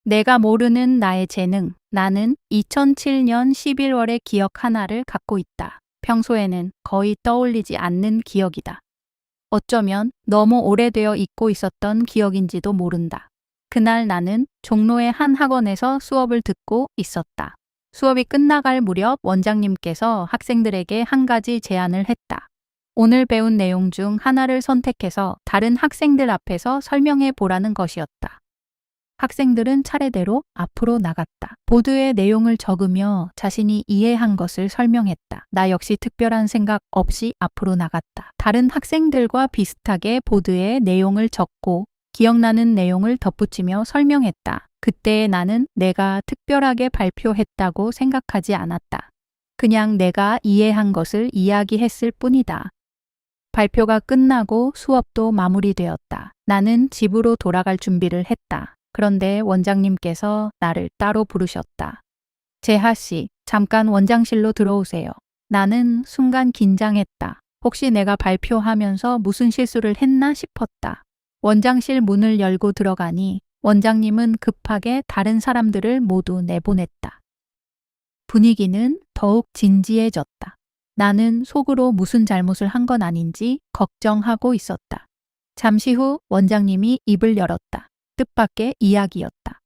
내가 모르는 나의 재능. 나는 2007년 11월의 기억 하나를 갖고 있다. 평소에는 거의 떠올리지 않는 기억이다. 어쩌면 너무 오래되어 잊고 있었던 기억인지도 모른다. 그날 나는 종로의 한 학원에서 수업을 듣고 있었다. 수업이 끝나갈 무렵 원장님께서 학생들에게 한 가지 제안을 했다. 오늘 배운 내용 중 하나를 선택해서 다른 학생들 앞에서 설명해 보라는 것이었다. 학생들은 차례대로 앞으로 나갔다. 보드에 내용을 적으며 자신이 이해한 것을 설명했다. 나 역시 특별한 생각 없이 앞으로 나갔다. 다른 학생들과 비슷하게 보드에 내용을 적고 기억나는 내용을 덧붙이며 설명했다. 그때 나는 내가 특별하게 발표했다고 생각하지 않았다. 그냥 내가 이해한 것을 이야기했을 뿐이다. 발표가 끝나고 수업도 마무리되었다. 나는 집으로 돌아갈 준비를 했다. 그런데 원장님께서 나를 따로 부르셨다. 재하 씨, 잠깐 원장실로 들어오세요. 나는 순간 긴장했다. 혹시 내가 발표하면서 무슨 실수를 했나 싶었다. 원장실 문을 열고 들어가니 원장님은 급하게 다른 사람들을 모두 내보냈다. 분위기는 더욱 진지해졌다. 나는 속으로 무슨 잘못을 한 건 아닌지 걱정하고 있었다. 잠시 후 원장님이 입을 열었다. 뜻밖의 이야기였다.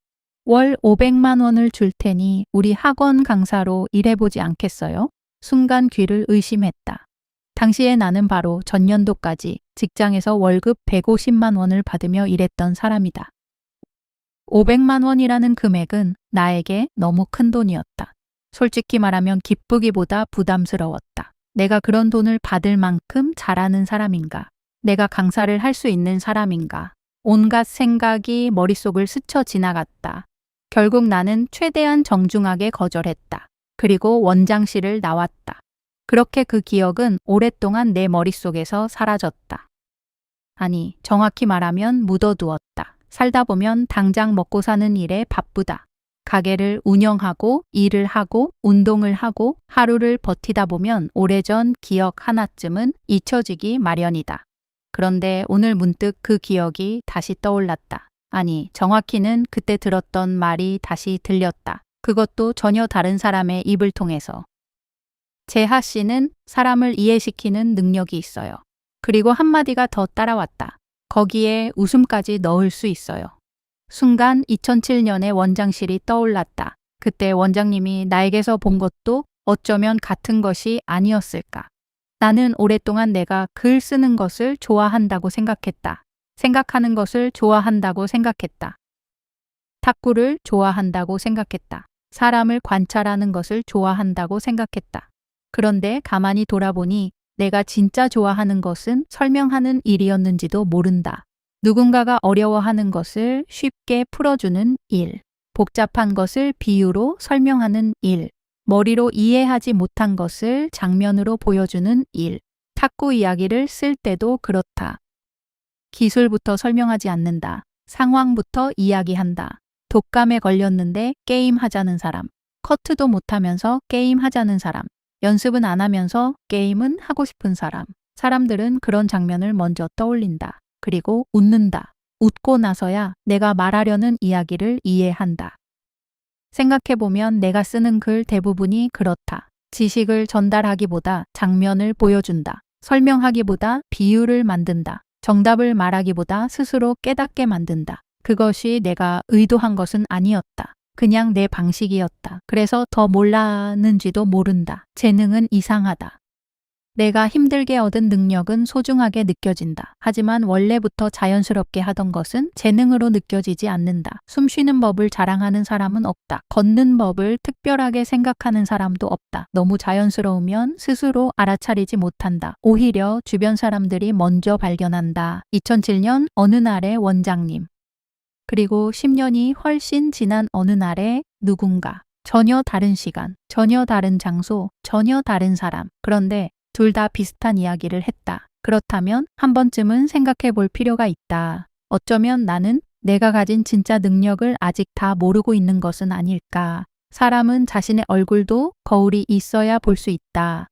월 500만 원을 줄 테니 우리 학원 강사로 일해보지 않겠어요? 순간 귀를 의심했다. 당시에 나는 바로 전년도까지 직장에서 월급 150만 원을 받으며 일했던 사람이다. 500만 원이라는 금액은 나에게 너무 큰 돈이었다. 솔직히 말하면 기쁘기보다 부담스러웠다. 내가 그런 돈을 받을 만큼 잘하는 사람인가? 내가 강사를 할 수 있는 사람인가? 온갖 생각이 머릿속을 스쳐 지나갔다. 결국 나는 최대한 정중하게 거절했다. 그리고 원장실을 나왔다. 그렇게 그 기억은 오랫동안 내 머릿속에서 사라졌다. 아니, 정확히 말하면 묻어두었다. 살다 보면 당장 먹고 사는 일에 바쁘다. 가게를 운영하고 일을 하고 운동을 하고 하루를 버티다 보면 오래전 기억 하나쯤은 잊혀지기 마련이다. 그런데 오늘 문득 그 기억이 다시 떠올랐다. 아니, 정확히는 그때 들었던 말이 다시 들렸다. 그것도 전혀 다른 사람의 입을 통해서. 재하 씨는 사람을 이해시키는 능력이 있어요. 그리고 한마디가 더 따라왔다. 거기에 웃음까지 넣을 수 있어요. 순간 2007년의 원장실이 떠올랐다. 그때 원장님이 나에게서 본 것도 어쩌면 같은 것이 아니었을까. 나는 오랫동안 내가 글 쓰는 것을 좋아한다고 생각했다. 생각하는 것을 좋아한다고 생각했다. 탁구를 좋아한다고 생각했다. 사람을 관찰하는 것을 좋아한다고 생각했다. 그런데 가만히 돌아보니 내가 진짜 좋아하는 것은 설명하는 일이었는지도 모른다. 누군가가 어려워하는 것을 쉽게 풀어주는 일, 복잡한 것을 비유로 설명하는 일, 머리로 이해하지 못한 것을 장면으로 보여주는 일. 탁구 이야기를 쓸 때도 그렇다. 기술부터 설명하지 않는다. 상황부터 이야기한다. 독감에 걸렸는데 게임하자는 사람. 커트도 못하면서 게임하자는 사람. 연습은 안 하면서 게임은 하고 싶은 사람. 사람들은 그런 장면을 먼저 떠올린다. 그리고 웃는다. 웃고 나서야 내가 말하려는 이야기를 이해한다. 생각해보면 내가 쓰는 글 대부분이 그렇다. 지식을 전달하기보다 장면을 보여준다. 설명하기보다 비유를 만든다. 정답을 말하기보다 스스로 깨닫게 만든다. 그것이 내가 의도한 것은 아니었다. 그냥 내 방식이었다. 그래서 더 몰랐는지도 모른다. 재능은 이상하다. 내가 힘들게 얻은 능력은 소중하게 느껴진다. 하지만 원래부터 자연스럽게 하던 것은 재능으로 느껴지지 않는다. 숨 쉬는 법을 자랑하는 사람은 없다. 걷는 법을 특별하게 생각하는 사람도 없다. 너무 자연스러우면 스스로 알아차리지 못한다. 오히려 주변 사람들이 먼저 발견한다. 2007년 어느 날의 원장님. 그리고 10년이 훨씬 지난 어느 날의 누군가. 전혀 다른 시간, 전혀 다른 장소, 전혀 다른 사람. 그런데 둘 다 비슷한 이야기를 했다. 그렇다면 한 번쯤은 생각해 볼 필요가 있다. 어쩌면 나는 내가 가진 진짜 능력을 아직 다 모르고 있는 것은 아닐까. 사람은 자신의 얼굴도 거울이 있어야 볼 수 있다.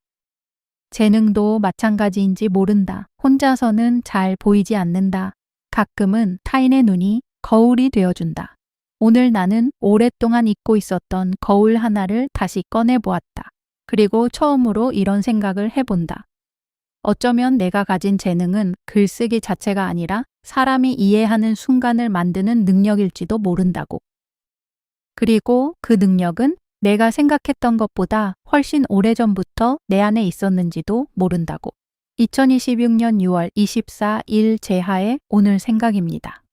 재능도 마찬가지인지 모른다. 혼자서는 잘 보이지 않는다. 가끔은 타인의 눈이 거울이 되어준다. 오늘 나는 오랫동안 잊고 있었던 거울 하나를 다시 꺼내 보았다. 그리고 처음으로 이런 생각을 해본다. 어쩌면 내가 가진 재능은 글쓰기 자체가 아니라 사람이 이해하는 순간을 만드는 능력일지도 모른다고. 그리고 그 능력은 내가 생각했던 것보다 훨씬 오래전부터 내 안에 있었는지도 모른다고. 2026년 6월 24일 제하의 오늘 생각입니다.